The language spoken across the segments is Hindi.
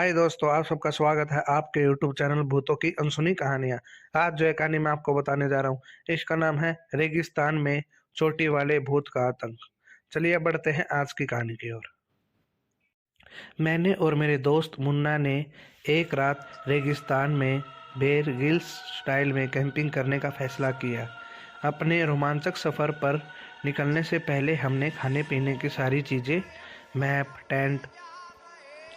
हाय दोस्तों, आप सबका स्वागत है आपके YouTube चैनल भूतों की अनसुनी कहानियां। आज जो एक कहानी मैं आपको बताने जा रहा हूँ, इसका नाम है रेगिस्तान में चोटी वाले भूत का आतंक। चलिए बढ़ते हैं आज की कहानी की ओर। मैंने और मेरे दोस्त मुन्ना ने एक रात रेगिस्तान में बेर ग्रिल्स स्टाइल में कैंपिंग करने का फैसला किया। अपने रोमांचक सफ़र पर निकलने से पहले हमने खाने पीने की सारी चीज़ें, मैप, टेंट,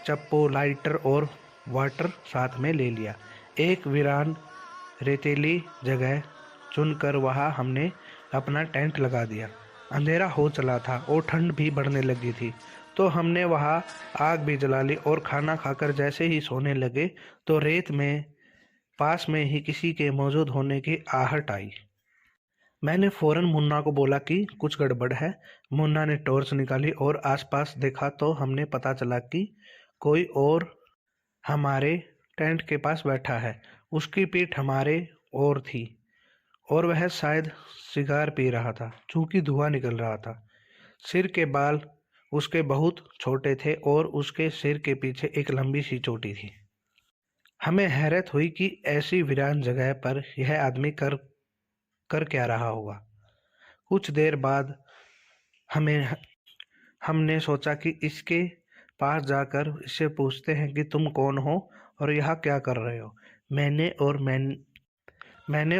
चप्पू, लाइटर और वाटर साथ में ले लिया। एक वीरान रेतीली जगह चुनकर वहाँ हमने अपना टेंट लगा दिया। अंधेरा हो चला था और ठंड भी बढ़ने लगी थी, तो हमने वहाँ आग भी जला ली और खाना खाकर जैसे ही सोने लगे तो रेत में पास में ही किसी के मौजूद होने की आहट आई। मैंने फौरन मुन्ना को बोला कि कुछ गड़बड़ है। मुन्ना ने टॉर्च निकाली और आसपास देखा तो हमने पता चला कि कोई और हमारे टेंट के पास बैठा है। उसकी पीठ हमारे ओर थी और वह शायद सिगार पी रहा था, चूंकि धुआं निकल रहा था। सिर के बाल उसके बहुत छोटे थे और उसके सिर के पीछे एक लंबी सी चोटी थी। हमें हैरत हुई कि ऐसी वीरान जगह पर यह आदमी कर कर क्या रहा होगा। कुछ देर बाद हमने सोचा कि इसके पास जाकर इससे पूछते हैं कि तुम कौन हो और यहाँ क्या कर रहे हो। मैंने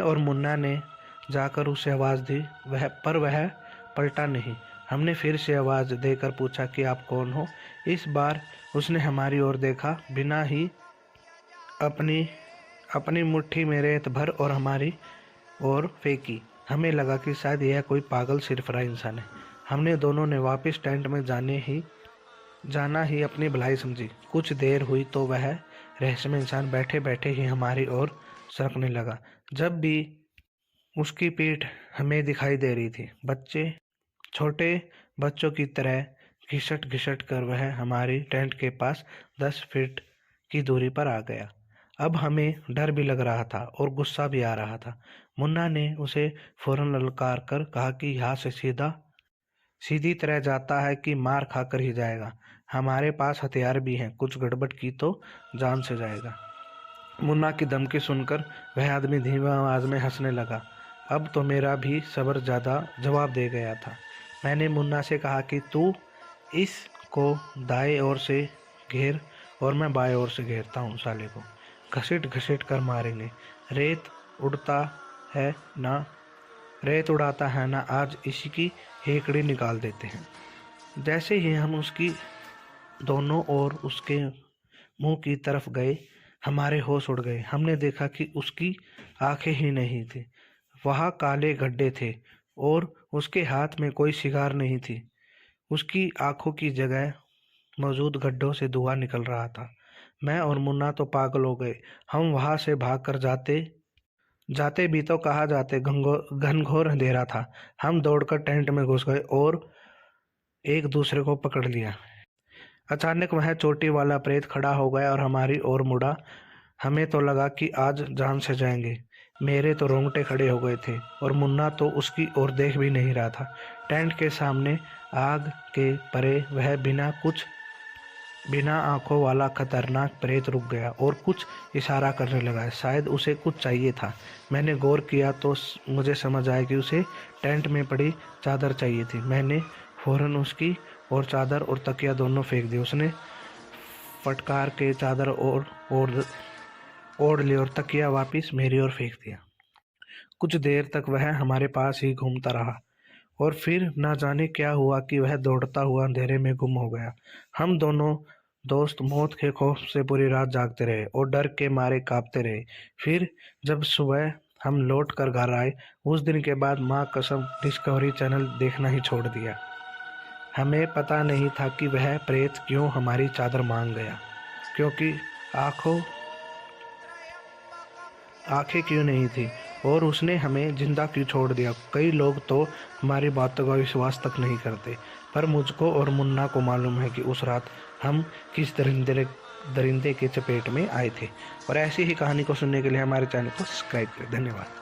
और मुन्ना ने जाकर उसे आवाज़ दी, वह पलटा नहीं। हमने फिर से आवाज़ देकर पूछा कि आप कौन हो। इस बार उसने हमारी ओर देखा, बिना ही अपनी मुट्ठी में रेत भर और हमारी ओर फेंकी। हमें लगा कि शायद यह कोई पागल सिरफरा इंसान है। हमने दोनों ने वापस टेंट में जाना ही अपनी भलाई समझी। कुछ देर हुई तो वह रहस्यमय इंसान बैठे बैठे ही हमारी ओर सरकने लगा। जब भी उसकी पीठ हमें दिखाई दे रही थी, छोटे बच्चों की तरह घिसट घिसट कर वह हमारी टेंट के पास 10 फीट की दूरी पर आ गया। अब हमें डर भी लग रहा था और गुस्सा भी आ रहा था। मुन्ना ने उसे फौरन ललकार कर कहा कि यहाँ से सीधी तरह जाता है कि मार खाकर ही जाएगा। हमारे पास हथियार भी हैं, कुछ गड़बड़ की तो जान से जाएगा। मुन्ना की धमकी सुनकर वह आदमी धीमी आवाज में हंसने लगा। अब तो मेरा भी सब्र ज़्यादा जवाब दे गया था। मैंने मुन्ना से कहा कि तू इसको दाएं ओर से घेर और मैं बाएं ओर से घेरता हूँ। साले को घसीट घसीट कर मारेंगे। रेत उड़ाता है ना, आज इसी की हेकड़ी निकाल देते हैं। जैसे ही हम उसकी दोनों ओर उसके मुंह की तरफ गए, हमारे होश उड़ गए। हमने देखा कि उसकी आंखें ही नहीं थी, वहाँ काले गड्ढे थे और उसके हाथ में कोई सिगार नहीं थी। उसकी आंखों की जगह मौजूद गड्ढों से धुआं निकल रहा था। मैं और मुन्ना तो पागल हो गए। हम वहाँ से भागकर जाते भी तो कहाँ जाते, घनघोर अंधेरा था। हम दौड़कर टेंट में घुस गए और एक दूसरे को पकड़ लिया। अचानक वह चोटी वाला प्रेत खड़ा हो गया और हमारी ओर मुड़ा। हमें तो लगा कि आज जान से जाएंगे। मेरे तो रोंगटे खड़े हो गए थे और मुन्ना तो उसकी ओर देख भी नहीं रहा था। टेंट के सामने आग के परे वह बिना आंखों वाला खतरनाक प्रेत रुक गया और कुछ इशारा करने लगा। शायद उसे कुछ चाहिए था। मैंने गौर किया तो मुझे समझ आया कि उसे टेंट में पड़ी चादर चाहिए थी। मैंने फौरन उसकी और चादर और तकिया दोनों फेंक दिए। उसने फटकार के चादर ओढ़ ली और तकिया वापस मेरी ओर फेंक दिया। कुछ देर तक वह हमारे पास ही घूमता रहा और फिर ना जाने क्या हुआ कि वह दौड़ता हुआ अंधेरे में गुम हो गया। हम दोनों दोस्त मौत के खौफ से पूरी रात जागते रहे और डर के मारे कांपते रहे। फिर जब सुबह हम लौट कर घर आए, उस दिन के बाद माँ कसम डिस्कवरी चैनल देखना ही छोड़ दिया। हमें पता नहीं था कि वह प्रेत क्यों हमारी चादर मांग गया, क्योंकि आंखें क्यों नहीं थी और उसने हमें जिंदा क्यों छोड़ दिया। कई लोग तो हमारी बातों का विश्वास तक नहीं करते, पर मुझको और मुन्ना को मालूम है कि उस रात हम किस दरिंदे के चपेट में आए थे। और ऐसी ही कहानी को सुनने के लिए हमारे चैनल को सब्सक्राइब करें। धन्यवाद।